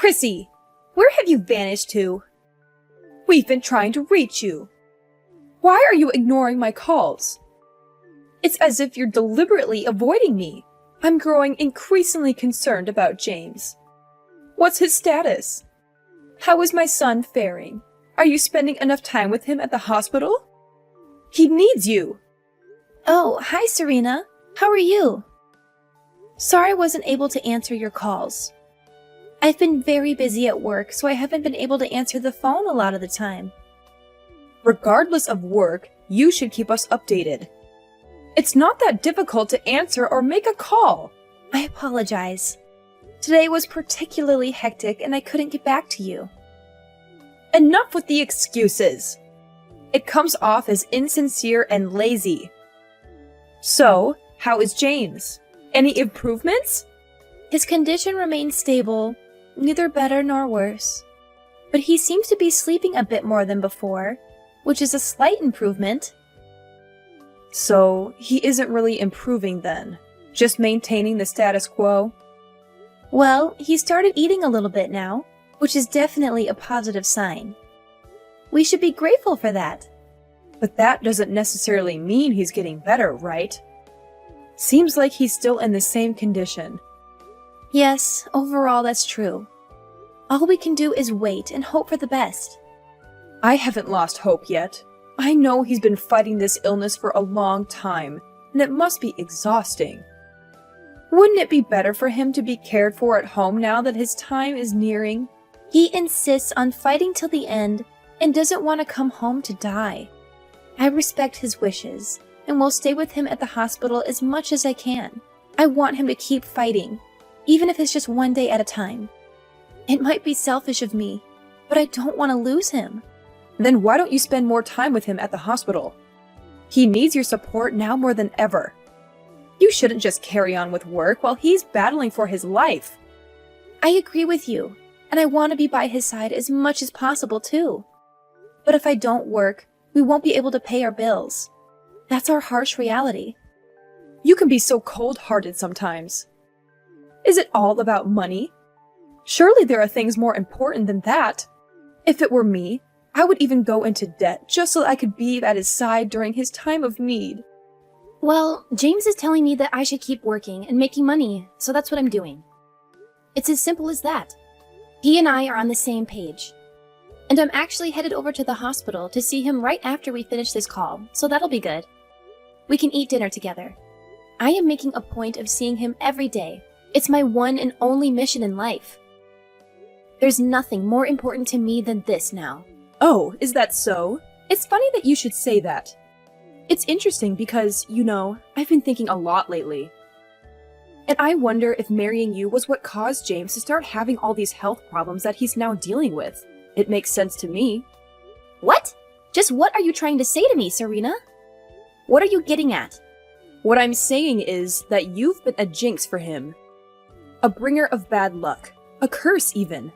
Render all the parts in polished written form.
Chrissy, where have you vanished to? We've been trying to reach you. Why are you ignoring my calls? It's as if you're deliberately avoiding me. I'm growing increasingly concerned about James. What's his status? How is my son faring? Are you spending enough time with him at the hospital? He needs you. Oh, hi, Serena. How are you? Sorry I wasn't able to answer your calls. I've been very busy at work, so I haven't been able to answer the phone a lot of the time. Regardless of work, you should keep us updated. It's not that difficult to answer or make a call. I apologize. Today was particularly hectic and I couldn't get back to you. Enough with the excuses. It comes off as insincere and lazy. So, how is James? Any improvements? His condition remains stable, neither better nor worse. But he seems to be sleeping a bit more than before, which is a slight improvement. So, he isn't really improving then? Just maintaining the status quo? Well, he started eating a little bit now, which is definitely a positive sign. We should be grateful for that. But that doesn't necessarily mean he's getting better, right? Seems like he's still in the same condition. Yes, overall that's true. All we can do is wait and hope for the best. I haven't lost hope yet. I know he's been fighting this illness for a long time, and it must be exhausting. Wouldn't it be better for him to be cared for at home now that his time is nearing? He insists on fighting till the end and doesn't want to come home to die. I respect his wishes and will stay with him at the hospital as much as I can. I want him to keep fighting, even if it's just one day at a time. It might be selfish of me, but I don't want to lose him. Then why don't you spend more time with him at the hospital? He needs your support now more than ever. You shouldn't just carry on with work while he's battling for his life. I agree with you, and I want to be by his side as much as possible too. But if I don't work, we won't be able to pay our bills. That's our harsh reality. You can be so cold-hearted sometimes. Is it all about money? Surely there are things more important than that. If it were me, I would even go into debt just so I could be at his side during his time of need. Well, James is telling me that I should keep working and making money, so that's what I'm doing. It's as simple as that. He and I are on the same page. And I'm actually headed over to the hospital to see him right after we finish this call, so that'll be good. We can eat dinner together. I am making a point of seeing him every day. It's my one and only mission in life. There's nothing more important to me than this now. Oh, is that so? It's funny that you should say that. It's interesting because, I've been thinking a lot lately. And I wonder if marrying you was what caused James to start having all these health problems that he's now dealing with. It makes sense to me. What? Just what are you trying to say to me, Serena? What are you getting at? What I'm saying is that you've been a jinx for him. A bringer of bad luck. A curse, even.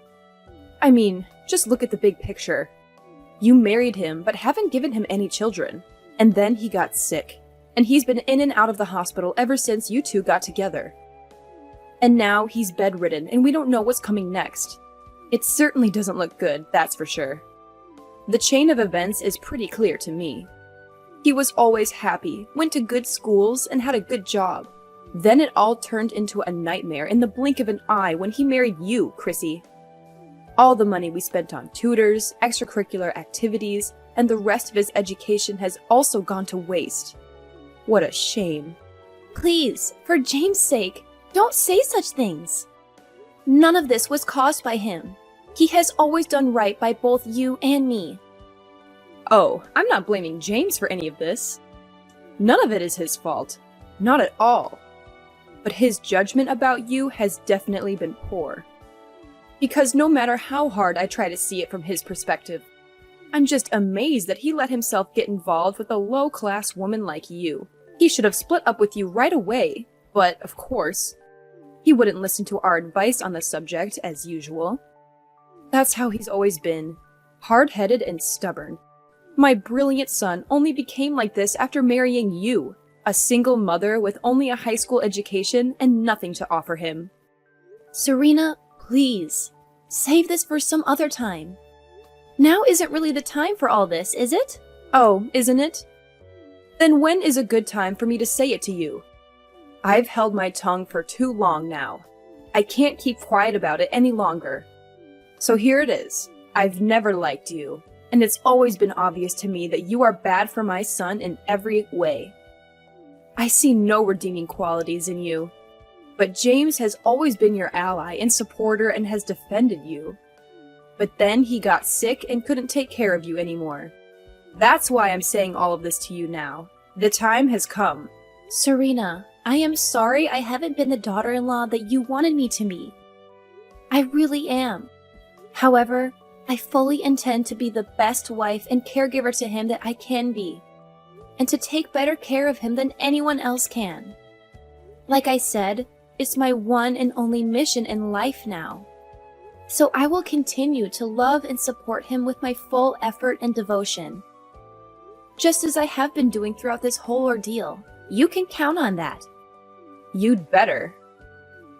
I mean, just look at the big picture. You married him, but haven't given him any children. And then he got sick. And he's been in and out of the hospital ever since you two got together. And now he's bedridden, and we don't know what's coming next. It certainly doesn't look good, that's for sure. The chain of events is pretty clear to me. He was always happy, went to good schools, and had a good job. Then it all turned into a nightmare in the blink of an eye when he married you, Chrissy. All the money we spent on tutors, extracurricular activities, and the rest of his education has also gone to waste. What a shame. Please, for James' sake, don't say such things. None of this was caused by him. He has always done right by both you and me. Oh, I'm not blaming James for any of this. None of it is his fault. Not at all. But his judgment about you has definitely been poor. Because no matter how hard I try to see it from his perspective, I'm just amazed that he let himself get involved with a low-class woman like you. He should have split up with you right away, but, of course, he wouldn't listen to our advice on the subject, as usual. That's how he's always been, hard-headed and stubborn. My brilliant son only became like this after marrying you, a single mother with only a high school education and nothing to offer him. Serena, please. Save this for some other time. Now isn't really the time for all this, is it? Oh, isn't it? Then when is a good time for me to say it to you? I've held my tongue for too long now. I can't keep quiet about it any longer. So here it is. I've never liked you, and it's always been obvious to me that you are bad for my son in every way. I see no redeeming qualities in you, but James has always been your ally and supporter and has defended you. But then he got sick and couldn't take care of you anymore. That's why I'm saying all of this to you now. The time has come. Serena, I am sorry I haven't been the daughter-in-law that you wanted me to be. I really am. However, I fully intend to be the best wife and caregiver to him that I can be, and to take better care of him than anyone else can. Like I said, it's my one and only mission in life now. So I will continue to love and support him with my full effort and devotion. Just as I have been doing throughout this whole ordeal. You can count on that. You'd better.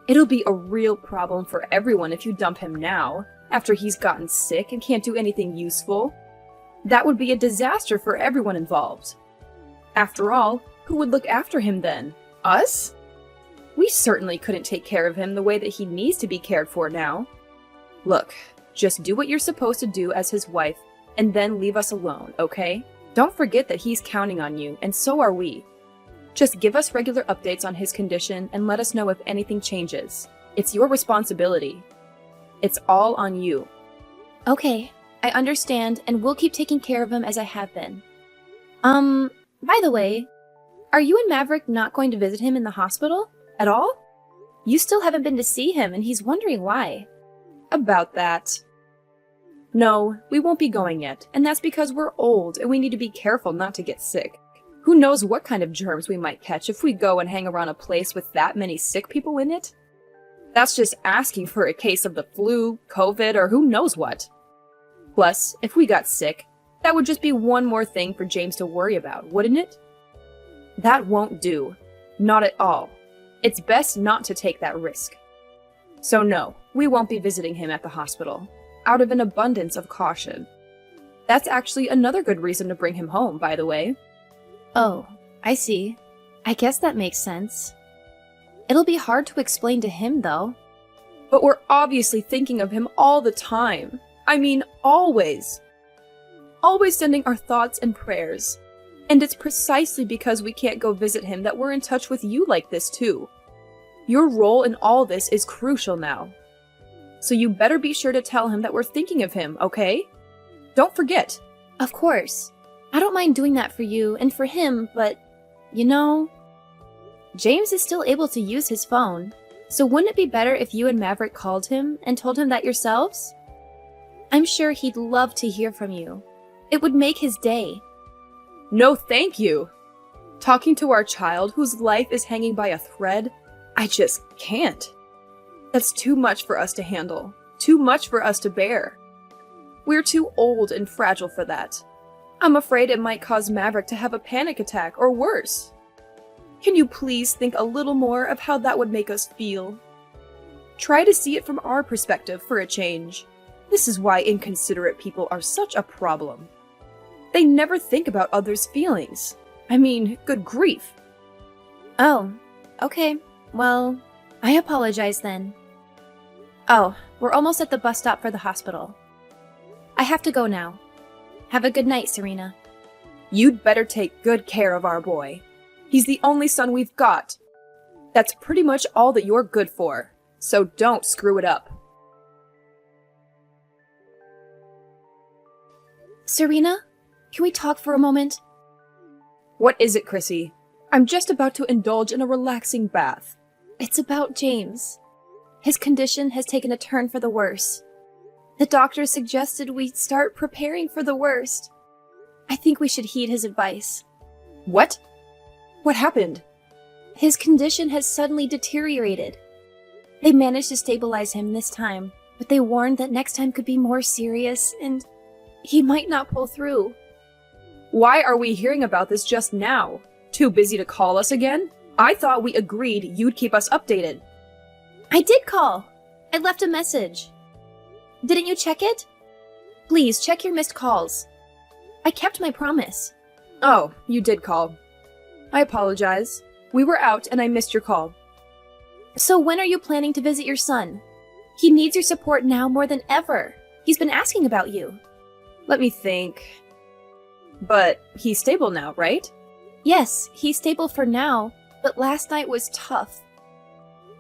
It'll be a real problem for everyone if you dump him now, after he's gotten sick and can't do anything useful. That would be a disaster for everyone involved. After all, who would look after him then? Us? We certainly couldn't take care of him the way that he needs to be cared for now. Look, just do what you're supposed to do as his wife, and then leave us alone, okay? Don't forget that he's counting on you, and so are we. Just give us regular updates on his condition and let us know if anything changes. It's your responsibility. It's all on you. Okay, I understand, and we'll keep taking care of him as I have been. By the way, are you and Maverick not going to visit him in the hospital at all? You still haven't been to see him, and he's wondering why. About that. No, we won't be going yet, and that's because we're old and we need to be careful not to get sick. Who knows what kind of germs we might catch if we go and hang around a place with that many sick people in it? That's just asking for a case of the flu, COVID, or who knows what. Plus, if we got sick, that would just be one more thing for James to worry about, wouldn't it? That won't do. Not at all. It's best not to take that risk. So no, we won't be visiting him at the hospital, out of an abundance of caution. That's actually another good reason to bring him home, by the way. Oh, I see. I guess that makes sense. It'll be hard to explain to him, though. But we're obviously thinking of him all the time. I mean, always. Always sending our thoughts and prayers. And it's precisely because we can't go visit him that we're in touch with you like this, too. Your role in all this is crucial now. So you better be sure to tell him that we're thinking of him, okay? Don't forget. Of course. I don't mind doing that for you and for him, but, you know, James is still able to use his phone, so wouldn't it be better if you and Maverick called him and told him that yourselves? I'm sure he'd love to hear from you. It would make his day. No, thank you. Talking to our child whose life is hanging by a thread, I just can't. That's too much for us to handle, too much for us to bear. We're too old and fragile for that. I'm afraid it might cause Maverick to have a panic attack or worse. Can you please think a little more of how that would make us feel? Try to see it from our perspective for a change. This is why inconsiderate people are such a problem. They never think about others' feelings. I mean, good grief. Oh, okay. Well, I apologize then. Oh, we're almost at the bus stop for the hospital. I have to go now. Have a good night, Serena. You'd better take good care of our boy. He's the only son we've got. That's pretty much all that you're good for, so don't screw it up. Serena, can we talk for a moment? What is it, Chrissy? I'm just about to indulge in a relaxing bath. It's about James. His condition has taken a turn for the worse. The doctor suggested we start preparing for the worst. I think we should heed his advice. What? What happened? His condition has suddenly deteriorated. They managed to stabilize him this time, but they warned that next time could be more serious and he might not pull through. Why are we hearing about this just now? Too busy to call us again? I thought we agreed you'd keep us updated. I did call. I left a message. Didn't you check it? Please, check your missed calls. I kept my promise. Oh, you did call. I apologize. We were out and I missed your call. So when are you planning to visit your son? He needs your support now more than ever. He's been asking about you. Let me think. But he's stable now, right? Yes, he's stable for now, but last night was tough.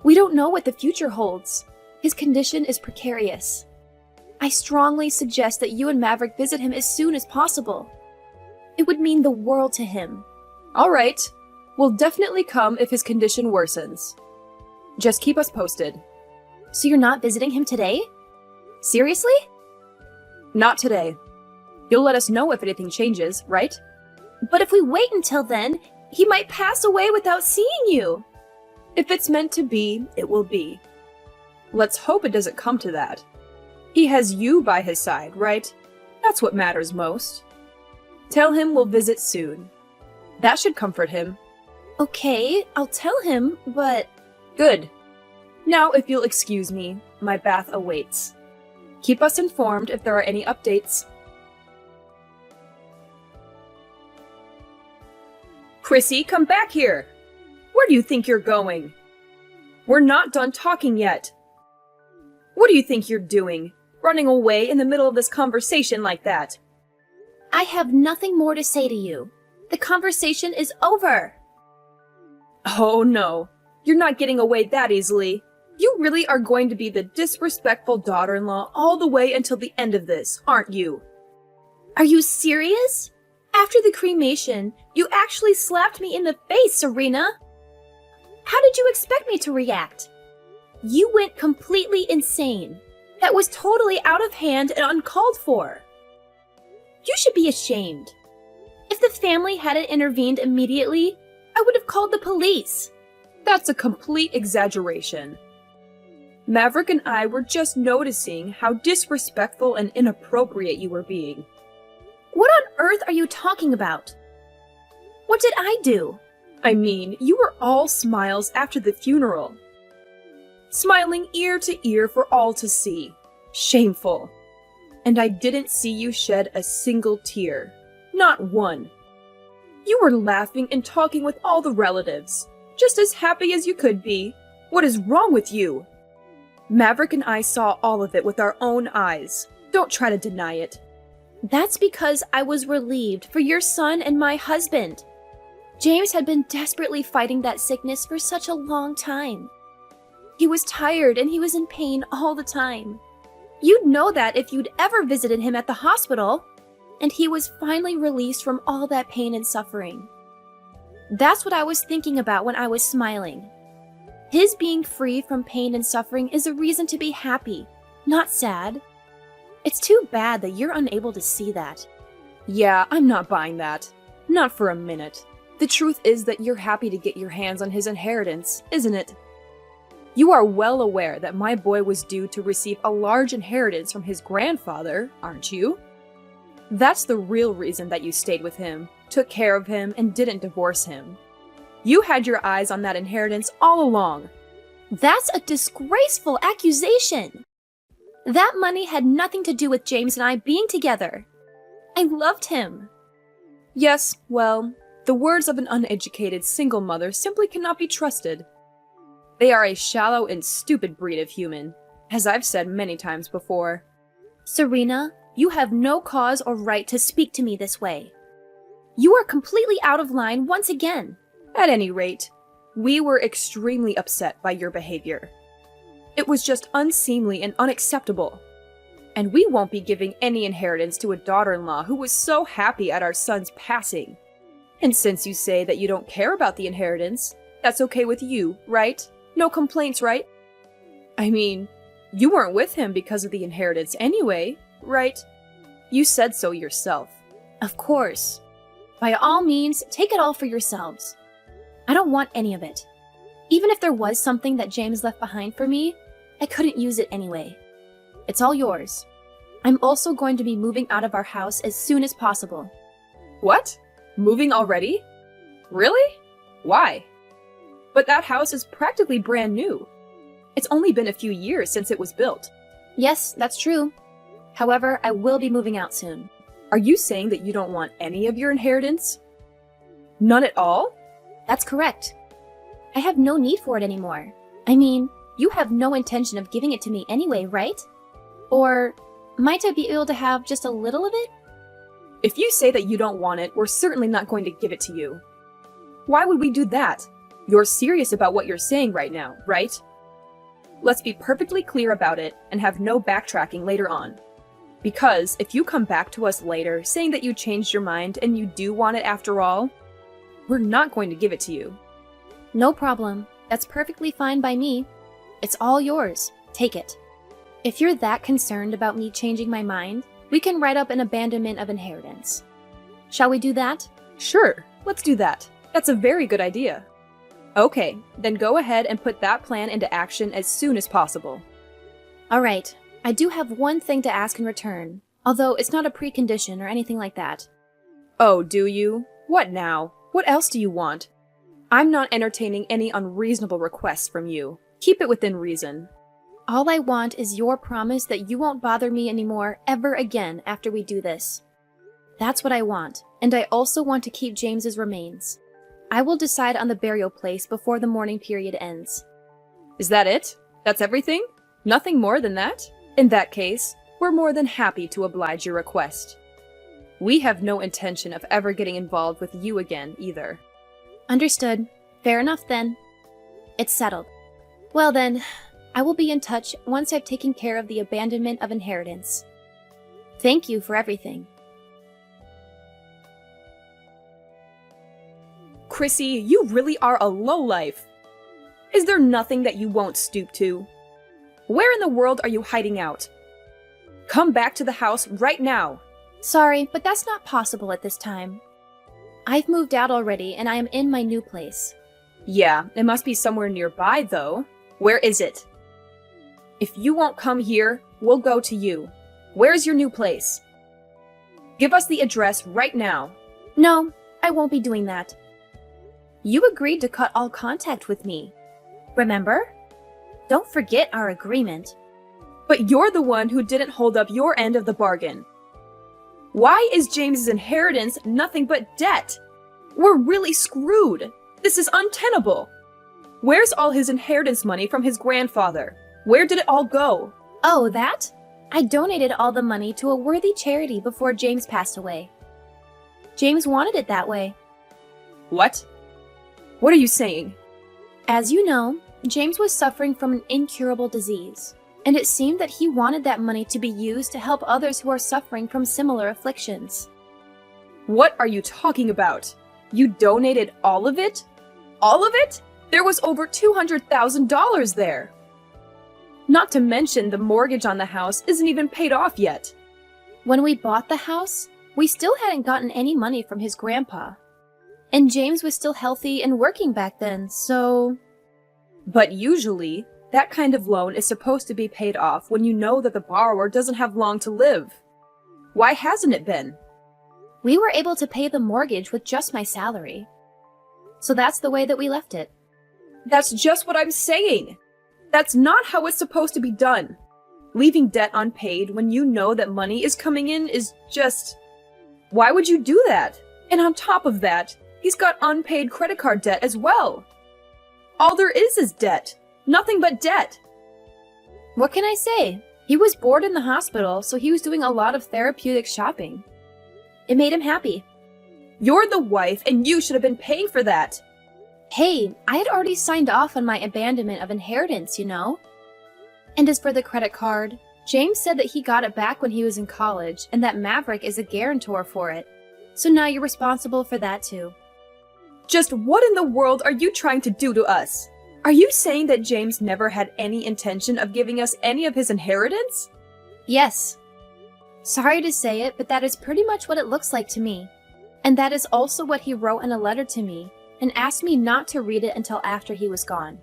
We don't know what the future holds. His condition is precarious. I strongly suggest that you and Maverick visit him as soon as possible. It would mean the world to him. All right. We'll definitely come if his condition worsens. Just keep us posted. So you're not visiting him today? Seriously? Not today. You'll let us know if anything changes, right? But if we wait until then, he might pass away without seeing you. If it's meant to be, it will be. Let's hope it doesn't come to that. He has you by his side, right? That's what matters most. Tell him we'll visit soon. That should comfort him. Okay, I'll tell him, but... Good. Now, if you'll excuse me, my bath awaits. Keep us informed if there are any updates. Chrissy, come back here! Where do you think you're going? We're not done talking yet. What do you think you're doing? Running away in the middle of this conversation like that? I have nothing more to say to you. The conversation is over. Oh no, you're not getting away that easily. You really are going to be the disrespectful daughter-in-law all the way until the end of this, aren't you? Are you serious? After the cremation, you actually slapped me in the face, Serena. How did you expect me to react? You went completely insane. That was totally out of hand and uncalled for. You should be ashamed. If the family hadn't intervened immediately, I would have called the police. That's a complete exaggeration. Maverick and I were just noticing how disrespectful and inappropriate you were being. What on earth are you talking about? What did I do? I mean, you were all smiles after the funeral. Smiling ear to ear for all to see. Shameful. And I didn't see you shed a single tear. Not one. You were laughing and talking with all the relatives, just as happy as you could be. What is wrong with you? Maverick and I saw all of it with our own eyes. Don't try to deny it. That's because I was relieved for your son and my husband. James had been desperately fighting that sickness for such a long time. He was tired and he was in pain all the time. You'd know that if you'd ever visited him at the hospital. And he was finally released from all that pain and suffering. That's what I was thinking about when I was smiling. His being free from pain and suffering is a reason to be happy, not sad. It's too bad that you're unable to see that. Yeah, I'm not buying that. Not for a minute. The truth is that you're happy to get your hands on his inheritance, isn't it? You are well aware that my boy was due to receive a large inheritance from his grandfather, aren't you? That's the real reason that you stayed with him, took care of him, and didn't divorce him. You had your eyes on that inheritance all along. That's a disgraceful accusation. That money had nothing to do with James and I being together. I loved him. Yes, well, the words of an uneducated single mother simply cannot be trusted. They are a shallow and stupid breed of human, as I've said many times before. Serena, you have no cause or right to speak to me this way. You are completely out of line once again. At any rate, we were extremely upset by your behavior. It was just unseemly and unacceptable. And we won't be giving any inheritance to a daughter-in-law who was so happy at our son's passing. And since you say that you don't care about the inheritance, that's okay with you, right? No complaints, right? I mean, you weren't with him because of the inheritance anyway, right? You said so yourself. Of course. By all means, take it all for yourselves. I don't want any of it. Even if there was something that James left behind for me, I couldn't use it anyway. It's all yours. I'm also going to be moving out of our house as soon as possible. What? Moving already? Really? Why? But that house is practically brand new. It's only been a few years since it was built. Yes, that's true. However, I will be moving out soon. Are you saying that you don't want any of your inheritance? None at all? That's correct. I have no need for it anymore. I mean, you have no intention of giving it to me anyway, right? Or might I be able to have just a little of it? If you say that you don't want it, we're certainly not going to give it to you. Why would we do that? You're serious about what you're saying right now, right? Let's be perfectly clear about it and have no backtracking later on. Because if you come back to us later saying that you changed your mind and you do want it after all, we're not going to give it to you. No problem. That's perfectly fine by me. It's all yours. Take it. If you're that concerned about me changing my mind, we can write up an abandonment of inheritance. Shall we do that? Sure, let's do that. That's a very good idea. Okay, then go ahead and put that plan into action as soon as possible. All right. I do have one thing to ask in return, although it's not a precondition or anything like that. Oh, do you? What now? What else do you want? I'm not entertaining any unreasonable requests from you. Keep it within reason. All I want is your promise that you won't bother me anymore ever again after we do this. That's what I want, and I also want to keep James's remains. I will decide on the burial place before the mourning period ends. Is that it? That's everything? Nothing more than that? In that case, we're more than happy to oblige your request. We have no intention of ever getting involved with you again, either. Understood. Fair enough then. It's settled. Well then, I will be in touch once I've taken care of the abandonment of inheritance. Thank you for everything. Chrissy, you really are a lowlife. Is there nothing that you won't stoop to? Where in the world are you hiding out? Come back to the house right now. Sorry, but that's not possible at this time. I've moved out already and I am in my new place. Yeah, it must be somewhere nearby, though. Where is it? If you won't come here, we'll go to you. Where's your new place? Give us the address right now. No, I won't be doing that. You agreed to cut all contact with me. Remember? Don't forget our agreement. But you're the one who didn't hold up your end of the bargain. Why is James's inheritance nothing but debt? We're really screwed. This is untenable. Where's all his inheritance money from his grandfather? Where did it all go? Oh, that? I donated all the money to a worthy charity before James passed away. James wanted it that way. What? What are you saying? As you know, James was suffering from an incurable disease, and it seemed that he wanted that money to be used to help others who are suffering from similar afflictions. What are you talking about? You donated all of it? All of it? There was over $200,000 there. Not to mention the mortgage on the house isn't even paid off yet. When we bought the house, we still hadn't gotten any money from his grandpa. And James was still healthy and working back then, so... But usually, that kind of loan is supposed to be paid off when you know that the borrower doesn't have long to live. Why hasn't it been? We were able to pay the mortgage with just my salary. So that's the way that we left it. That's just what I'm saying. That's not how it's supposed to be done. Leaving debt unpaid when you know that money is coming in is just... Why would you do that? And on top of that, he's got unpaid credit card debt as well. All there is debt. Nothing but debt. What can I say? He was bored in the hospital, so he was doing a lot of therapeutic shopping. It made him happy. You're the wife, and you should have been paying for that. Hey, I had already signed off on my abandonment of inheritance, you know? And as for the credit card, James said that he got it back when he was in college, and that Maverick is a guarantor for it. So now you're responsible for that too. Just what in the world are you trying to do to us? Are you saying that James never had any intention of giving us any of his inheritance? Yes. Sorry to say it, but that is pretty much what it looks like to me. And that is also what he wrote in a letter to me, and asked me not to read it until after he was gone.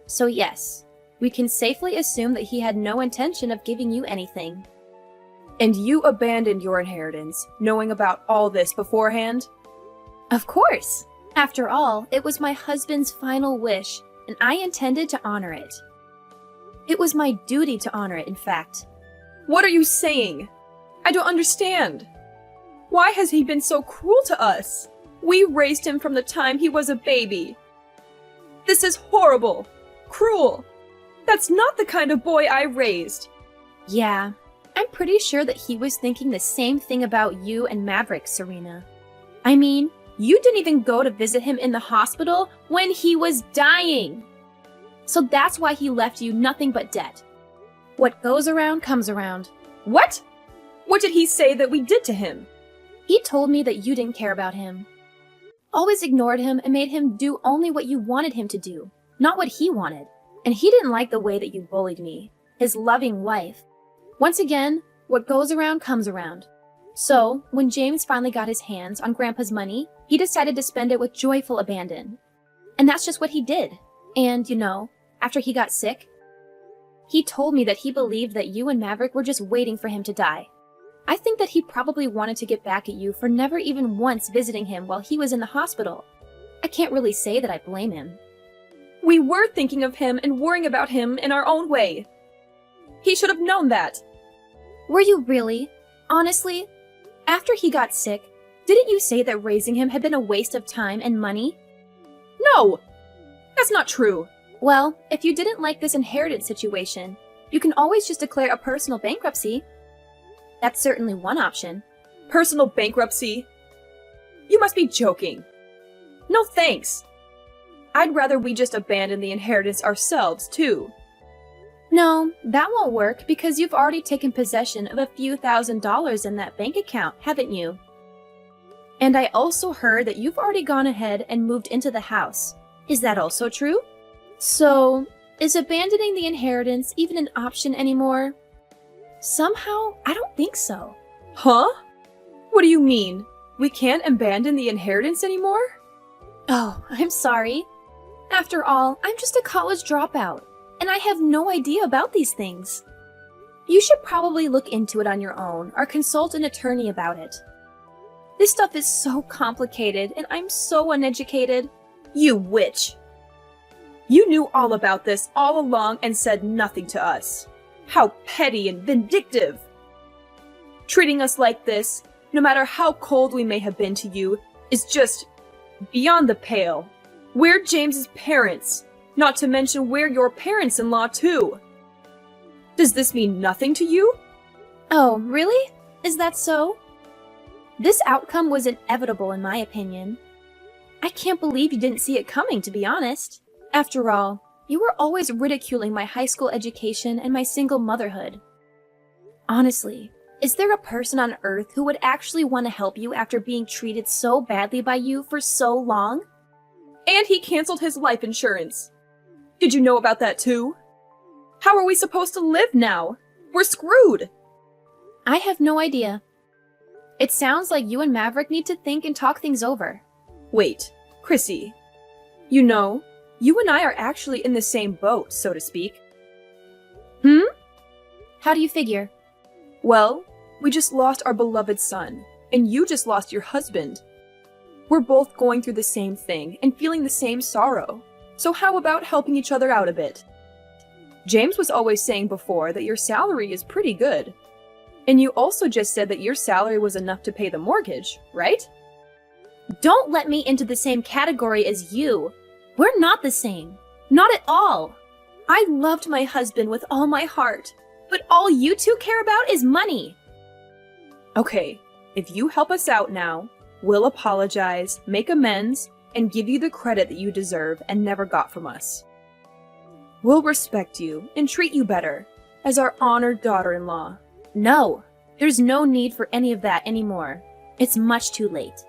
So yes, we can safely assume that he had no intention of giving you anything. And you abandoned your inheritance, knowing about all this beforehand? Of course! After all, it was my husband's final wish, and I intended to honor it. It was my duty to honor it, in fact. What are you saying? I don't understand. Why has he been so cruel to us? We raised him from the time he was a baby. This is horrible. Cruel. That's not the kind of boy I raised. Yeah, I'm pretty sure that he was thinking the same thing about you and Maverick, Serena. I mean, you didn't even go to visit him in the hospital when he was dying. So that's why he left you nothing but debt. What goes around comes around. What? What did he say that we did to him? He told me that you didn't care about him. Always ignored him and made him do only what you wanted him to do, not what he wanted. And he didn't like the way that you bullied me, his loving wife. Once again, what goes around comes around. So, when James finally got his hands on Grandpa's money, he decided to spend it with joyful abandon. And that's just what he did. And, after he got sick, he told me that he believed that you and Maverick were just waiting for him to die. I think that he probably wanted to get back at you for never even once visiting him while he was in the hospital. I can't really say that I blame him. We were thinking of him and worrying about him in our own way. He should have known that. Were you really? Honestly? After he got sick, didn't you say that raising him had been a waste of time and money? No! That's not true. Well, if you didn't like this inheritance situation, you can always just declare a personal bankruptcy. That's certainly one option. Personal bankruptcy? You must be joking. No thanks. I'd rather we just abandon the inheritance ourselves, too. No, that won't work because you've already taken possession of a few $1,000s in that bank account, haven't you? And I also heard that you've already gone ahead and moved into the house. Is that also true? So, is abandoning the inheritance even an option anymore? Somehow, I don't think so. Huh? What do you mean? We can't abandon the inheritance anymore? Oh, I'm sorry. After all, I'm just a college dropout, and I have no idea about these things. You should probably look into it on your own or consult an attorney about it. This stuff is so complicated, and I'm so uneducated. You witch! You knew all about this all along and said nothing to us. How petty and vindictive! Treating us like this, no matter how cold we may have been to you, is just beyond the pale. We're James's parents, not to mention we're your parents-in-law too. Does this mean nothing to you? Oh, really? Is that so? This outcome was inevitable in my opinion. I can't believe you didn't see it coming, to be honest. After all, you were always ridiculing my high school education and my single motherhood. Honestly, is there a person on Earth who would actually want to help you after being treated so badly by you for so long? And he canceled his life insurance. Did you know about that too? How are we supposed to live now? We're screwed! I have no idea. It sounds like you and Maverick need to think and talk things over. Wait, Chrissy. You know, you and I are actually in the same boat, so to speak. How do you figure? Well, we just lost our beloved son, and you just lost your husband. We're both going through the same thing and feeling the same sorrow. So how about helping each other out a bit? James was always saying before that your salary is pretty good. And you also just said that your salary was enough to pay the mortgage, right? Don't let me into the same category as you. We're not the same. Not at all. I loved my husband with all my heart, but all you two care about is money. Okay, if you help us out now, we'll apologize, make amends, and give you the credit that you deserve and never got from us. We'll respect you and treat you better as our honored daughter-in-law. No, there's no need for any of that anymore. It's much too late.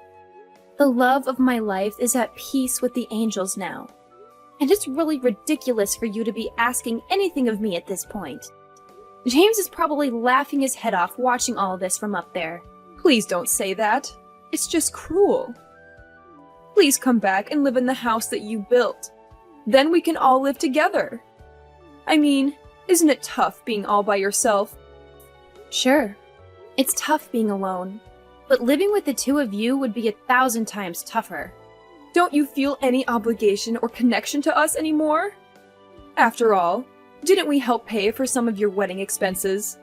The love of my life is at peace with the angels now. And it's really ridiculous for you to be asking anything of me at this point. James is probably laughing his head off watching all this from up there. Please don't say that. It's just cruel. Please come back and live in the house that you built. Then we can all live together. I mean, isn't it tough being all by yourself? Sure, it's tough being alone, but living with the two of you would be 1,000 times tougher. Don't you feel any obligation or connection to us anymore? After all, Didn't we help pay for some of your wedding expenses?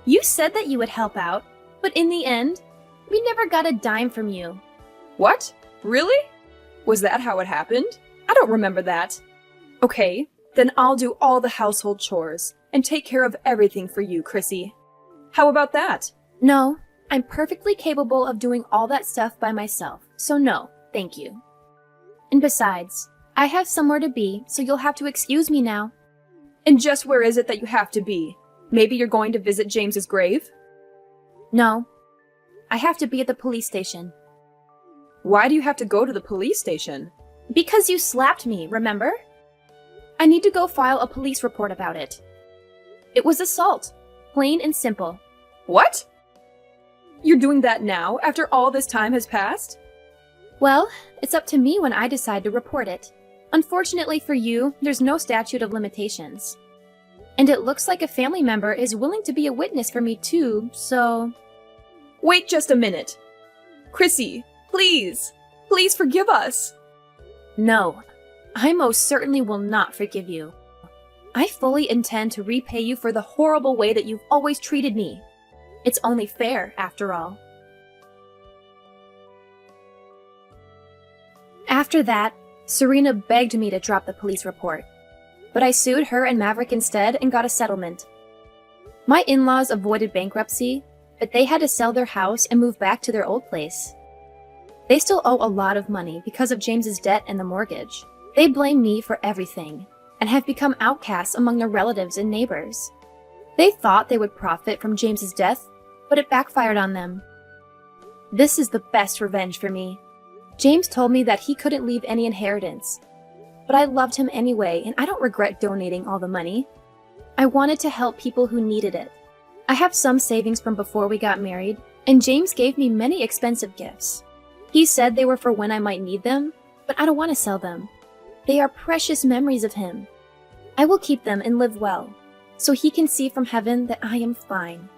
You said that you would help out, but in the end, we never got a dime from you. What? Really? Was that how it happened? I don't remember that. Okay, then I'll do all the household chores and take care of everything for you, Chrissy. How about that? No, I'm perfectly capable of doing all that stuff by myself, so no, thank you. And besides, I have somewhere to be, so you'll have to excuse me now. And just where is it that you have to be? Maybe you're going to visit James's grave? No, I have to be at the police station. Why do you have to go to the police station? Because you slapped me, remember? I need to go file a police report about it. It was assault, plain and simple. What? You're doing that now, after all this time has passed? Well, it's up to me when I decide to report it. Unfortunately for you, there's no statute of limitations. And it looks like a family member is willing to be a witness for me too, so... Wait just a minute. Chrissy, please, please forgive us. No, I most certainly will not forgive you. I fully intend to repay you for the horrible way that you've always treated me. It's only fair, after all. After that, Serena begged me to drop the police report, but I sued her and Maverick instead and got a settlement. My in-laws avoided bankruptcy, but they had to sell their house and move back to their old place. They still owe a lot of money because of James's debt and the mortgage. They blame me for everything and have become outcasts among their relatives and neighbors. They thought they would profit from James's death, but it backfired on them. This is the best revenge for me. James told me that he couldn't leave any inheritance, but I loved him anyway, and I don't regret donating all the money. I wanted to help people who needed it. I have some savings from before we got married, and James gave me many expensive gifts. He said they were for when I might need them, but I don't want to sell them. They are precious memories of him. I will keep them and live well, so he can see from heaven that I am fine.